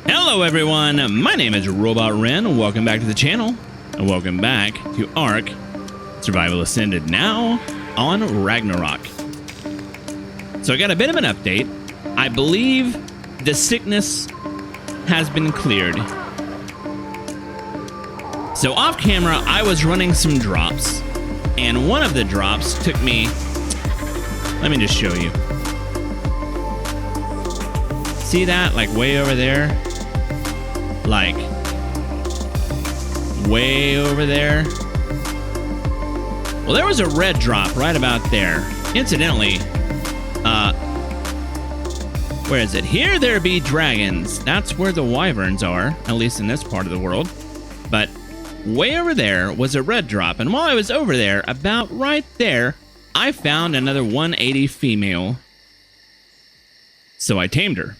Hello everyone, my name is Robot Ren, welcome back to the channel, and welcome back to Ark Survival Ascended, now on Ragnarok. So I got a bit of an update. I believe the sickness has been cleared. So off camera, I was running some drops, and one of the drops took me, let me just show you. See that, like way over there? Like way over there. Well, there was a red drop right about there. Incidentally, where is it? Here there be dragons. That's where the wyverns are, at least in this part of the world. But way over there was a red drop, and while I was over there, about right there, I found another 180 female. So I tamed her.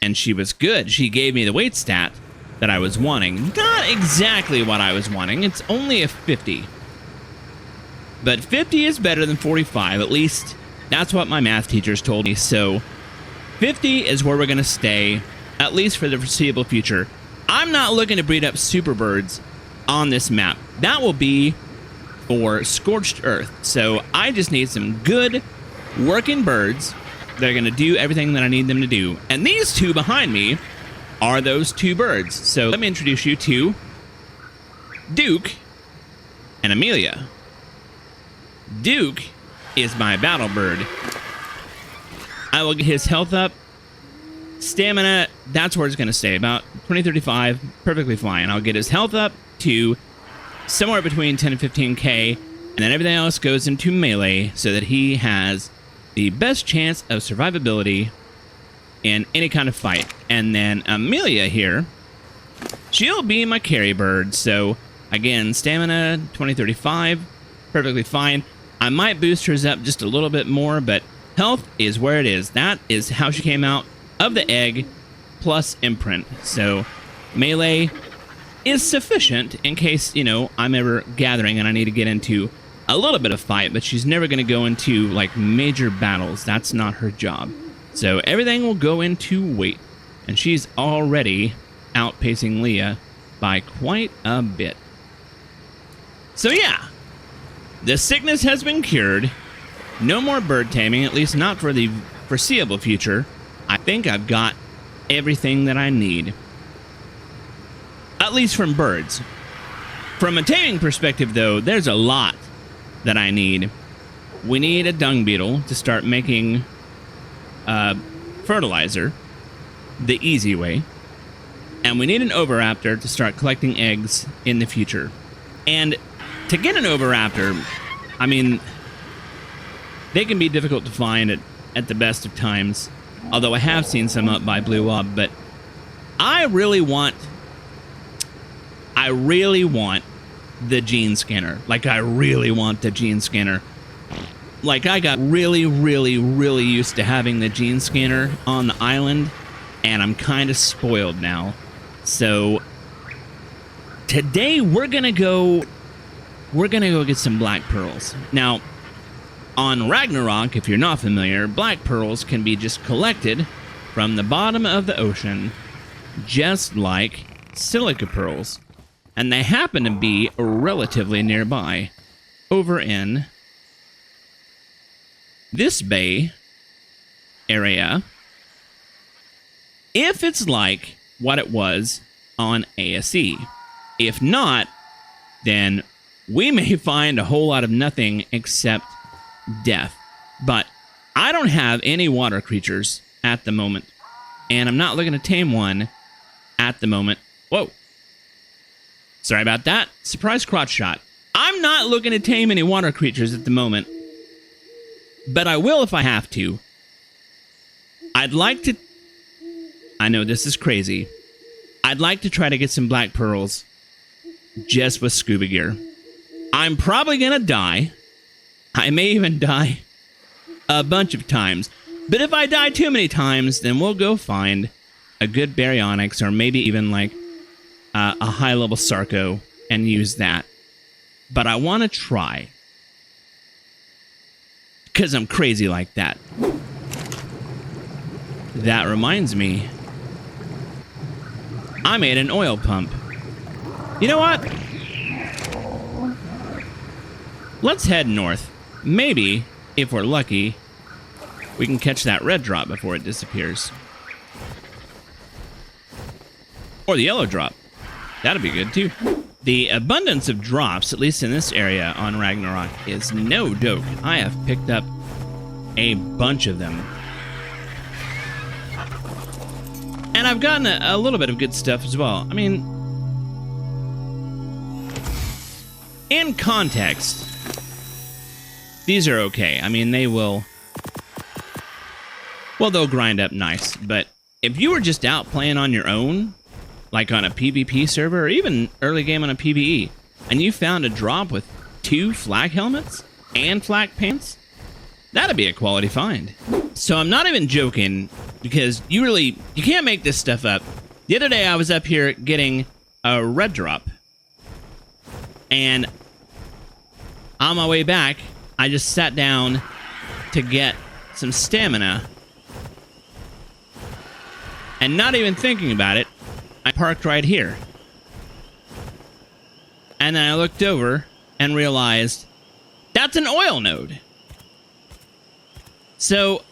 And she was good. She gave me the weight stat that I was wanting. Not exactly what I was wanting. It's only a 50. But 50 is better than 45. At least that's what my math teachers told me. So 50 is where we're going to stay, at least for the foreseeable future. I'm not looking to breed up super birds on this map. That will be for Scorched Earth. So I just need some good working birds. They're going to do everything that I need them to do. And these two behind me are those two birds. So let me introduce you to Duke and Amelia. Duke is my battle bird. I will get his health up. Stamina, that's where it's going to stay. About 20-35, perfectly fine. I'll get his health up to somewhere between 10 and 15k. And then everything else goes into melee so that he has the best chance of survivability in any kind of fight. And then Amelia here, she'll be my carry bird. So again, stamina 20-35, perfectly fine. I might boost hers up just a little bit more, but health is where it is. That is how she came out of the egg, plus imprint. So melee is sufficient in case, you know, I'm ever gathering and I need to get into a little bit of fight, but she's never going to go into like major battles. That's not her job. So everything will go into weight, and she's already outpacing Leah by quite a bit. So yeah, the sickness has been cured. No more bird taming, at least not for the foreseeable future. I think I've got everything that I need, at least from birds. From a taming perspective though, there's a lot that I need. We need a dung beetle to start making fertilizer the easy way, and we need an oviraptor to start collecting eggs in the future. And to get an oviraptor, I mean, they can be difficult to find at the best of times, although I have seen some up by Blue Wob. But I really want the gene scanner. Like, I really want the gene scanner. Like, I got really used to having the gene scanner on the island, and I'm kind of spoiled now. So today we're gonna go get some black pearls. Now, on Ragnarok, if you're not familiar, black pearls can be just collected from the bottom of the ocean, just like silica pearls. And they happen to be relatively nearby, over in this bay area, if it's like what it was on ASE. If not, then we may find a whole lot of nothing except death. But I don't have any water creatures at the moment, and I'm not looking to tame one at the moment. Whoa. Sorry about that. Surprise crotch shot. I'm not looking to tame any water creatures at the moment, but I will if I have to. I'd like to... I know this is crazy. I'd like to try to get some black pearls just with scuba gear. I'm probably gonna die. I may even die a bunch of times. But if I die too many times, then we'll go find a good baryonyx, or maybe even like a high-level Sarco, and use that. But I want to try, because I'm crazy like that. That reminds me, I made an oil pump. You know what? Let's head north. Maybe, if we're lucky, we can catch that red drop before it disappears. Or the yellow drop. That'd be good too. The abundance of drops, at least in this area on Ragnarok, is no joke. I have picked up a bunch of them. And I've gotten a little bit of good stuff as well. I mean, in context, these are okay. I mean, they will... Well, they'll grind up nice. But if you were just out playing on your own, like on a PvP server, or even early game on a PvE, and you found a drop with 2 flak helmets and flak pants, that'd be a quality find. So I'm not even joking, because you can't make this stuff up. The other day I was up here getting a red drop, and on my way back, I just sat down to get some stamina, and not even thinking about it, I parked right here. And then I looked over and realized that's an oil node. So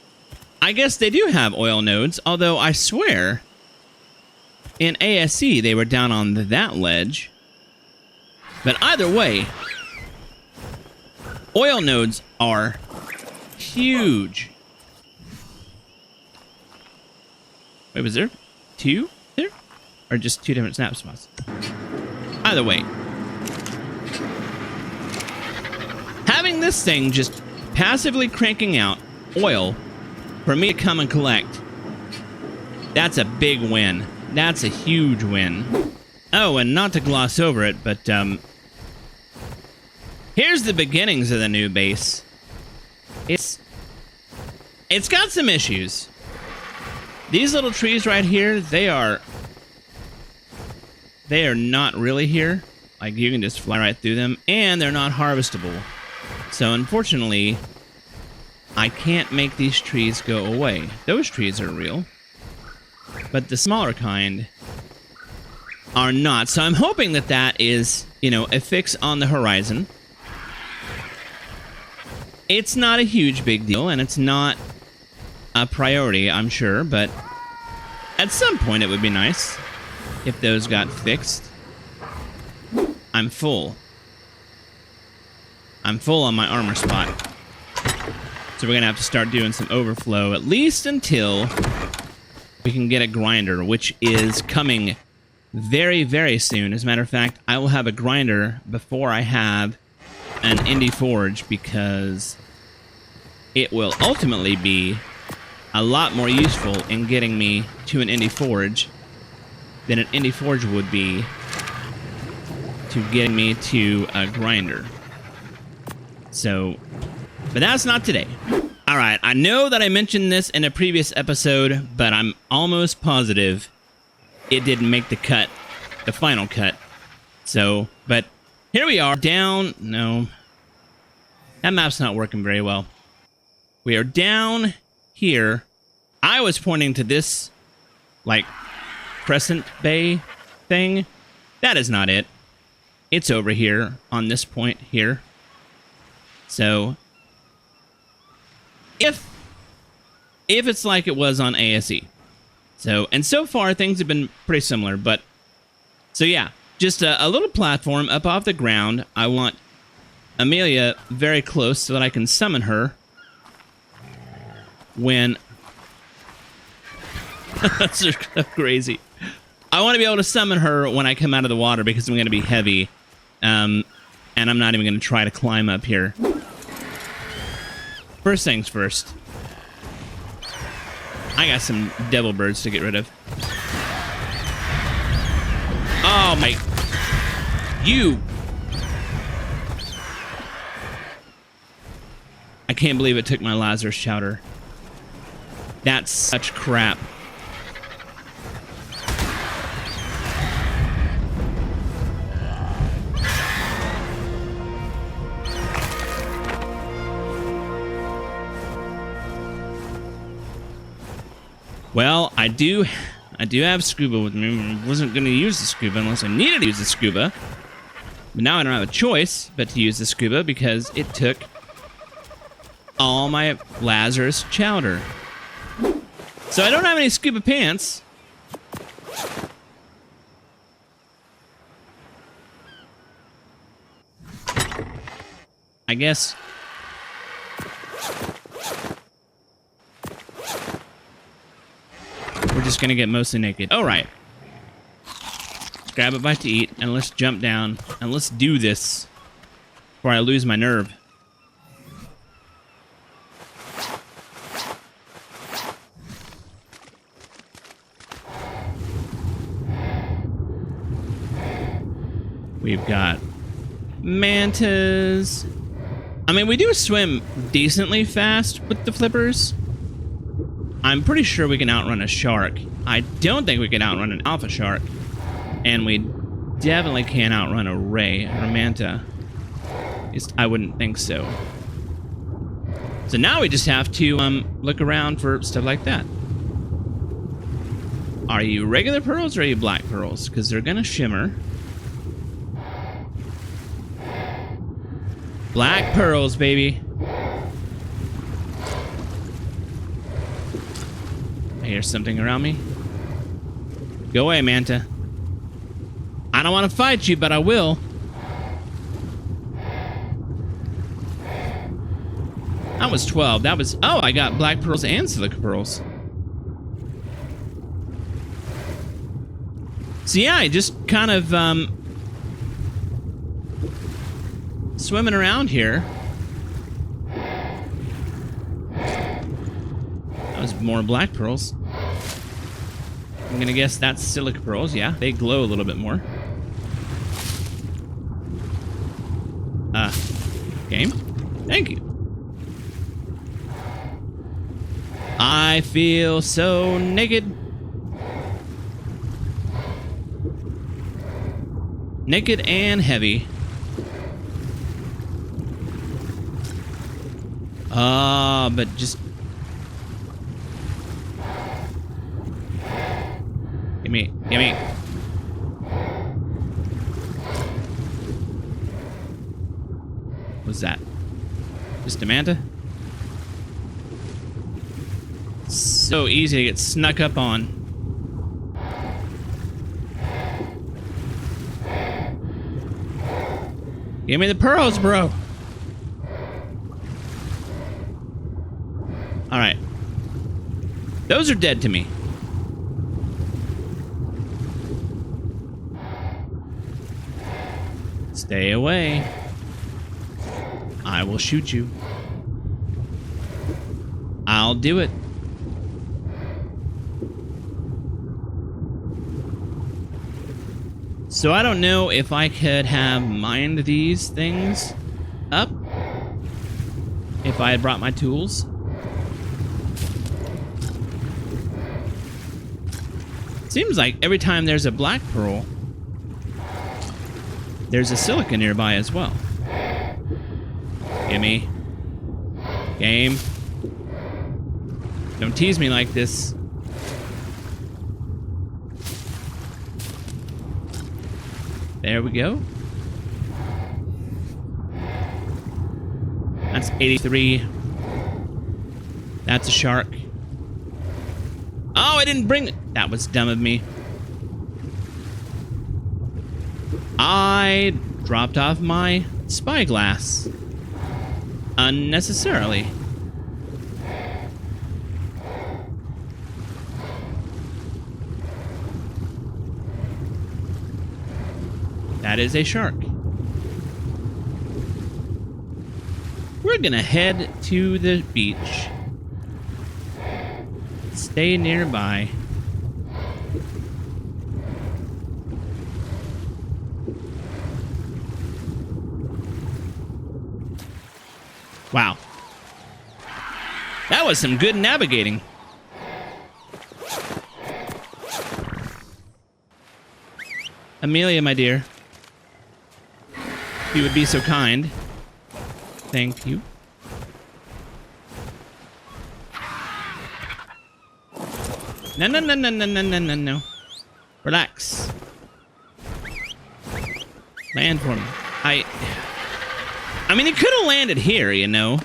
I guess they do have oil nodes, although I swear in ASC they were down on that ledge. But either way, oil nodes are huge. Wait, was there 2 there? Or just 2 different snap spots? Either way, having this thing just passively cranking out oil for me to come and collect, that's a big win. That's a huge win. Oh, and not to gloss over it, but here's the beginnings of the new base. It's got some issues. These little trees right here, they are not really here. Like, you can just fly right through them, and they're not harvestable. So unfortunately, I can't make these trees go away. Those trees are real, but the smaller kind are not. So I'm hoping that that is, you know, a fix on the horizon. It's not a huge big deal, and it's not a priority, I'm sure, but at some point it would be nice if those got fixed. I'm full. I'm full on my armor spot. So we're gonna have to start doing some overflow, at least until we can get a grinder, which is coming very, very soon. As a matter of fact, I will have a grinder before I have an indie forge, because it will ultimately be a lot more useful in getting me to an indie forge than an indie forge would be to getting me to a grinder. So, but that's not today. All right, I know that I mentioned this in a previous episode, but I'm almost positive it didn't make the cut, the final cut. So, but here we are, down, no, that map's not working very well. We are down here. I was pointing to this, like, Crescent Bay thing. That is not it. It's over here on this point here. So if it's like it was on ASE. So, and so far things have been pretty similar, but so yeah, just a little platform up off the ground. I want Amelia very close so that I can summon her when that's crazy. I want to be able to summon her when I come out of the water, because I'm going to be heavy. And I'm not even going to try to climb up here. First things first. I got some devil birds to get rid of. Oh my... You... I can't believe it took my Lazarus chowder. That's such crap. Well, I do I do have scuba with me. I wasn't going to use the scuba unless I needed to use the scuba. But now I don't have a choice but to use the scuba because it took all my Lazarus chowder. So I don't have any scuba pants. I guess we're just gonna get mostly naked. All right. Let's grab a bite to eat and let's jump down and let's do this before I lose my nerve. We've got mantas. I mean, we do swim decently fast with the flippers. I'm pretty sure we can outrun a shark. I don't think we can outrun an alpha shark. And we definitely can't outrun a ray or a manta. At least I wouldn't think so. So now we just have to look around for stuff like that. Are you regular pearls or are you black pearls? Because they're gonna shimmer. Black pearls, baby. I hear something around me. Go away, manta. I don't want to fight you, but I will. That was 12. That was... Oh, I got black pearls and silica pearls. So yeah, I just kind of swimming around here. That was more black pearls. I'm gonna guess that's silica pearls. Yeah, they glow a little bit more. Game? Thank you. I feel so naked. Naked and heavy. But just... Gimme. What's that? Just a manta? So easy to get snuck up on. Give me the pearls, bro. Alright. Those are dead to me. Stay away. I will shoot you. I'll do it. So I don't know if I could have mined these things up if I had brought my tools. Seems like every time there's a black pearl, there's a silica nearby as well. Gimme. Game. Don't tease me like this. There we go. That's 83. That's a shark. Oh, I didn't bring it. That was dumb of me. I dropped off my spyglass unnecessarily. That is a shark. We're gonna head to the beach. Stay nearby. Wow. That was some good navigating. Amelia, my dear. If you would be so kind. Thank you. No, no, no, no, no, no, no, no, no. Relax. Land for me. I mean, it could have landed here, you know.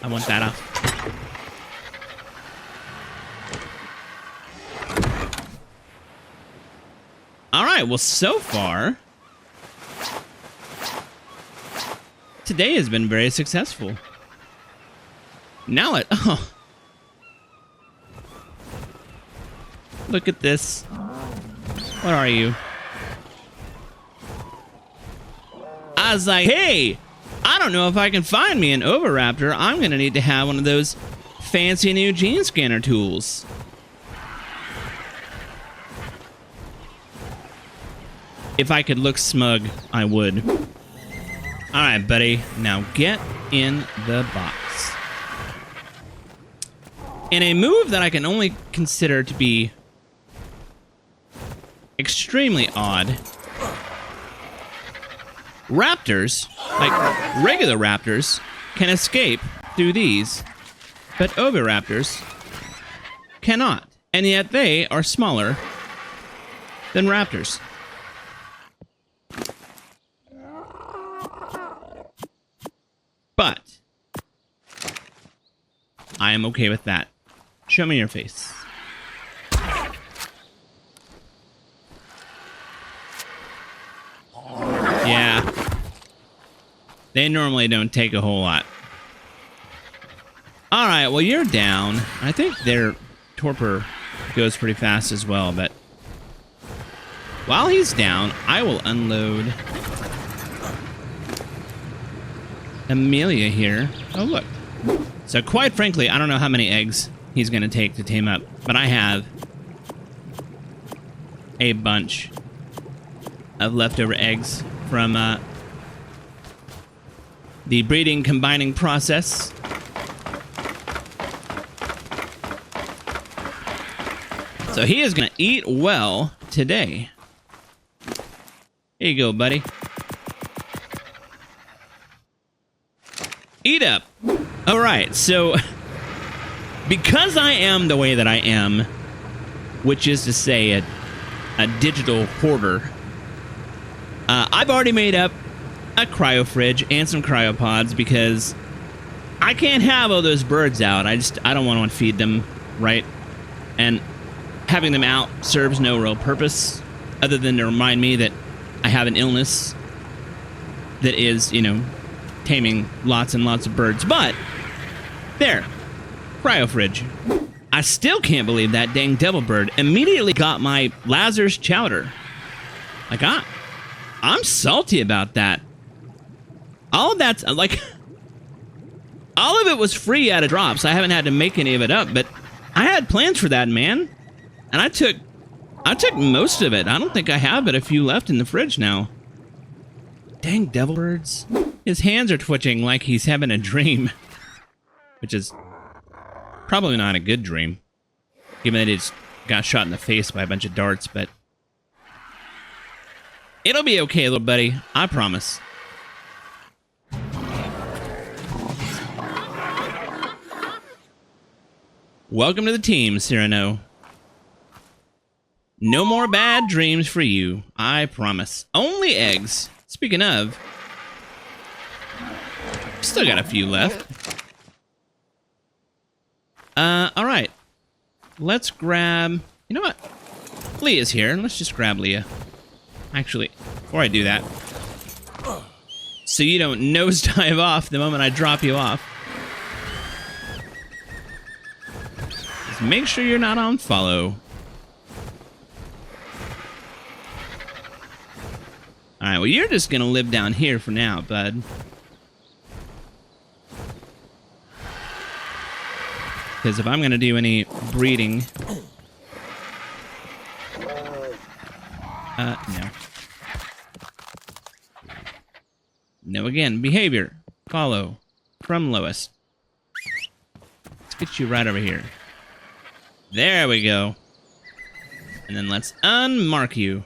I want that off. All right, well, so far, today has been very successful. Now look at this. What are you? I was like, hey, I don't know if I can find me an Oviraptor. I'm going to need to have one of those fancy new gene scanner tools. If I could look smug, I would. All right, buddy. Now get in the box. In a move that I can only consider to be extremely odd, raptors, like regular raptors, can escape through these, but oviraptors cannot. And yet they are smaller than raptors. But I am okay with that. Show me your face. Yeah. They normally don't take a whole lot. Alright, well, you're down. I think their torpor goes pretty fast as well, but while he's down, I will unload Amelia here. Oh, look. So quite frankly, I don't know how many eggs he's going to take to tame up, but I have a bunch of leftover eggs from the breeding combining process. So he is going to eat well today. Here you go, buddy. Eat up. All right, so because I am the way that I am, which is to say a digital hoarder, I've already made up a cryo fridge and some cryopods because I can't have all those birds out. I don't want to feed them, right? And having them out serves no real purpose other than to remind me that I have an illness that is, you know, taming lots and lots of birds. But there, cryo fridge. I still can't believe that dang devil bird immediately got my Lazarus chowder. Like, I'm salty about that. All of that's like, all of it was free out of drops. I haven't had to make any of it up, but I had plans for that, man. And I took most of it. I don't think I have but a few left in the fridge now. Dang devil birds. His hands are twitching like he's having a dream. Which is probably not a good dream. Given that he just got shot in the face by a bunch of darts, but it'll be okay, little buddy. I promise. Welcome to the team, Cyrano. No more bad dreams for you. I promise. Only eggs. Speaking of, still got a few left. Alright. Let's grab... You know what? Leah's here. Let's just grab Leah. Actually, before I do that, so you don't nosedive off the moment I drop you off, just make sure you're not on follow. Alright, well, you're just gonna live down here for now, bud. Because if I'm gonna do any breeding... no. No again. Behavior. Follow. From lowest. Let's get you right over here. There we go. And then let's unmark you.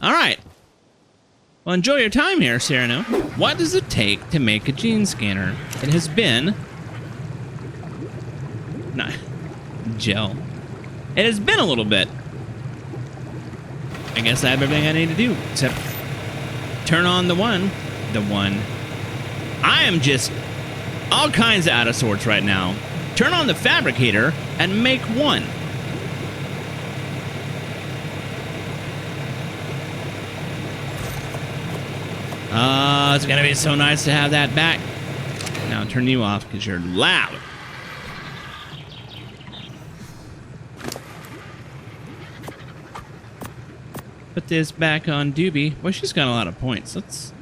Alright. Well, enjoy your time here, Cyrano. What does it take to make a gene scanner? It has been... Not... Gel. It has been a little bit. I guess I have everything I need to do, except turn on the one. I am just all kinds of out of sorts right now. Turn on the fabricator and make one. It's gonna be so nice to have that back. Now I'll turn you off because you're loud. Put this back on Doobie. Well, she's got a lot of points. Let's...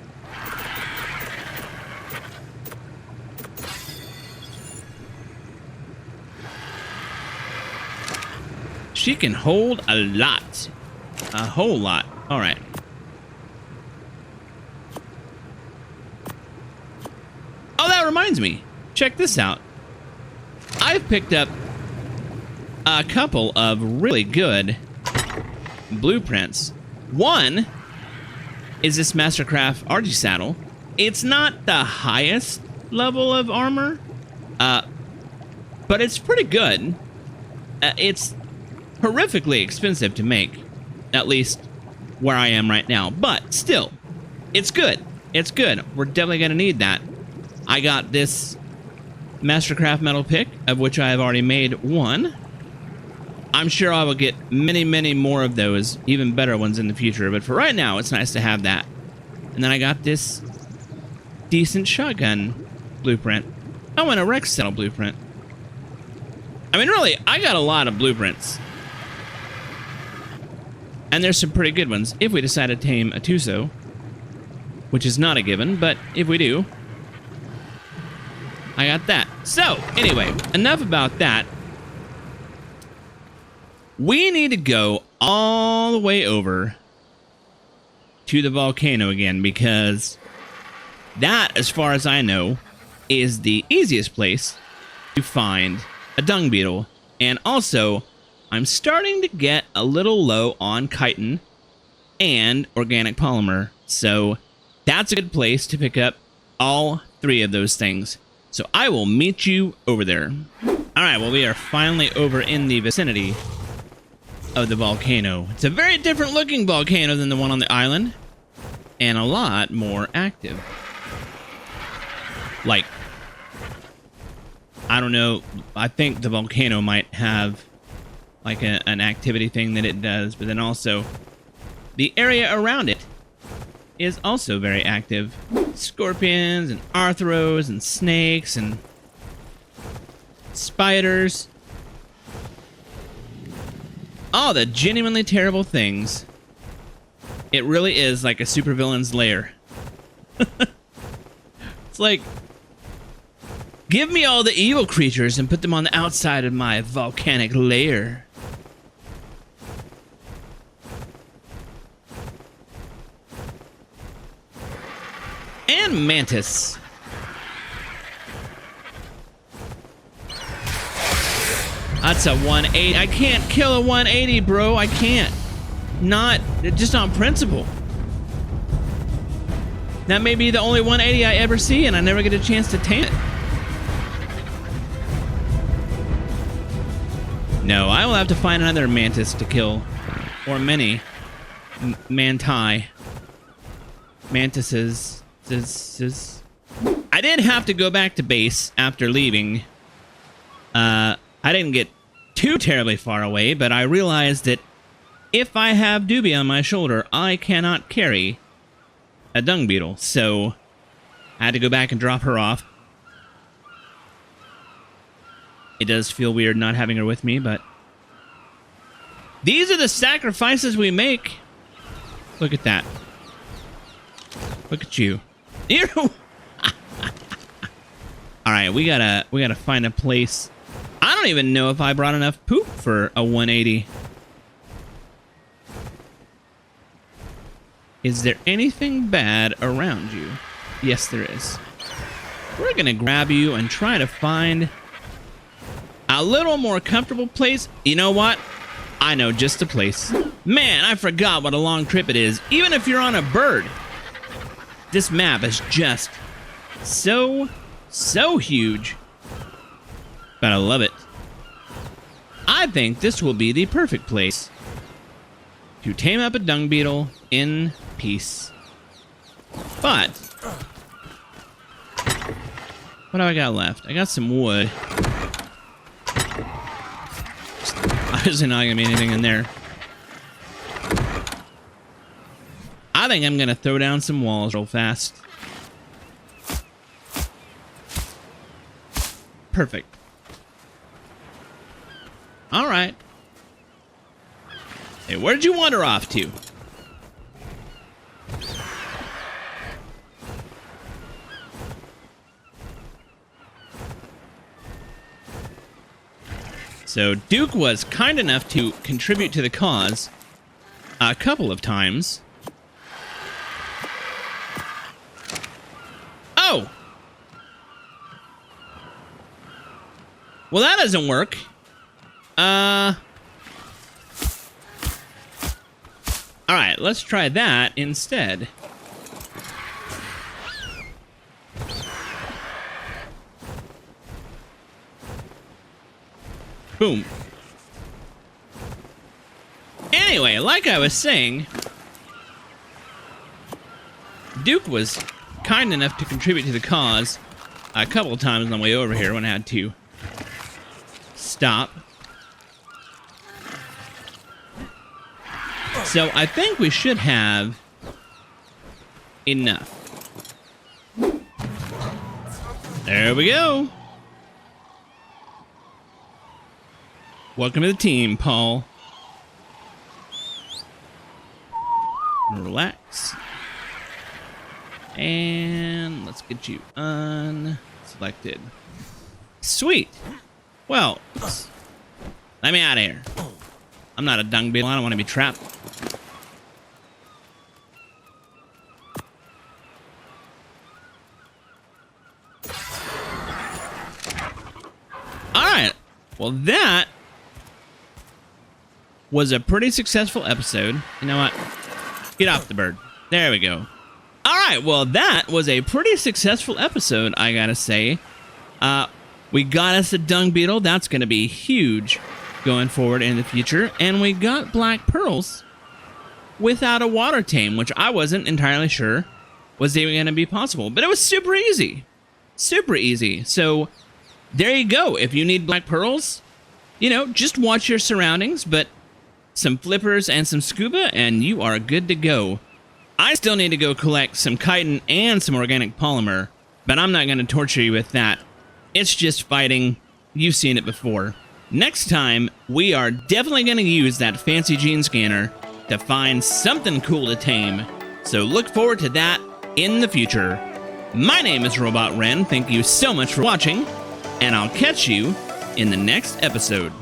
She can hold a lot. A whole lot. All right. Oh, that reminds me. Check this out. I've picked up a couple of really good blueprints. One is this Mastercraft RG saddle. It's not the highest level of armor, but it's pretty good. It's horrifically expensive to make, at least where I am right now. But still, it's good. It's good. We're definitely going to need that. I got this Mastercraft metal pick, of which I have already made one. I'm sure I will get many, many more of those, even better ones in the future. But for right now, it's nice to have that. And then I got this decent shotgun blueprint. Oh, and a Rex saddle blueprint. I mean, really, I got a lot of blueprints. And there's some pretty good ones if we decide to tame a Tuso, which is not a given, but if we do, I got that. So, anyway, enough about that. We need to go all the way over to the volcano again, because that, as far as I know, is the easiest place to find a dung beetle. And also, I'm starting to get a little low on chitin and organic polymer, so that's a good place to pick up all three of those things. So I will meet you over there. All right, well, we are finally over in the vicinity of the volcano. It's a very different looking volcano than the one on the island, and a lot more active. Like, I don't know, I think the volcano might have like an activity thing that it does, but then also the area around it is also very active. Scorpions and arthros and snakes and spiders. All the genuinely terrible things. It really is like a supervillain's lair. It's like, give me all the evil creatures and put them on the outside of my volcanic lair. And mantis. That's a 180. I can't kill a 180, bro. I can't. Not, just on principle. That may be the only 180 I ever see, and I never get a chance to tame it. No, I will have to find another mantis to kill. Or many. Manti. Mantises. I did have to go back to base after leaving. I didn't get too terribly far away, but I realized that if I have Doobie on my shoulder, I cannot carry a dung beetle. So I had to go back and drop her off. It does feel weird not having her with me, but these are the sacrifices we make. Look at that. Look at you. All right, we gotta find a place. I don't even know if I brought enough poop for a 180. Is there anything bad around you? Yes, there is. We're gonna grab you and try to find a little more comfortable place. You know what? I know just a place. Man, I forgot what a long trip it is. Even if you're on a bird, This map is just so huge. But I love it. I think this will be the perfect place to tame up a dung beetle in peace. But what do I got left? I got some wood. Obviously not gonna be anything in there. I think I'm gonna throw down some walls real fast. Perfect. All right. Hey, where'd you wander off to? So Duke was kind enough to contribute to the cause a couple of times. Oh! Well, that doesn't work. Alright, let's try that instead. Boom. Anyway, like I was saying, Duke was kind enough to contribute to the cause a couple of times on the way over here when I had to stop. So I think we should have enough. There we go. Welcome to the team, Paul. Relax. And let's get you unselected. Sweet. Well, let me out of here. I'm not a dung beetle. I don't want to be trapped. All right. Well, that was a pretty successful episode. You know what? Get off the bird. There we go. All right. Well, that was a pretty successful episode, I gotta say. We got us a dung beetle. That's going to be huge going forward in the future. And we got black pearls without a water tame, which I wasn't entirely sure was even going to be possible. But it was super easy. Super easy. So there you go. If you need black pearls, you know, just watch your surroundings, but some flippers and some scuba, and you are good to go. I still need to go collect some chitin and some organic polymer, but I'm not going to torture you with that. It's just fighting. You've seen it before. Next time, we are definitely going to use that fancy gene scanner to find something cool to tame. So look forward to that in the future. My name is Robot Ren. Thank you so much for watching, and I'll catch you in the next episode.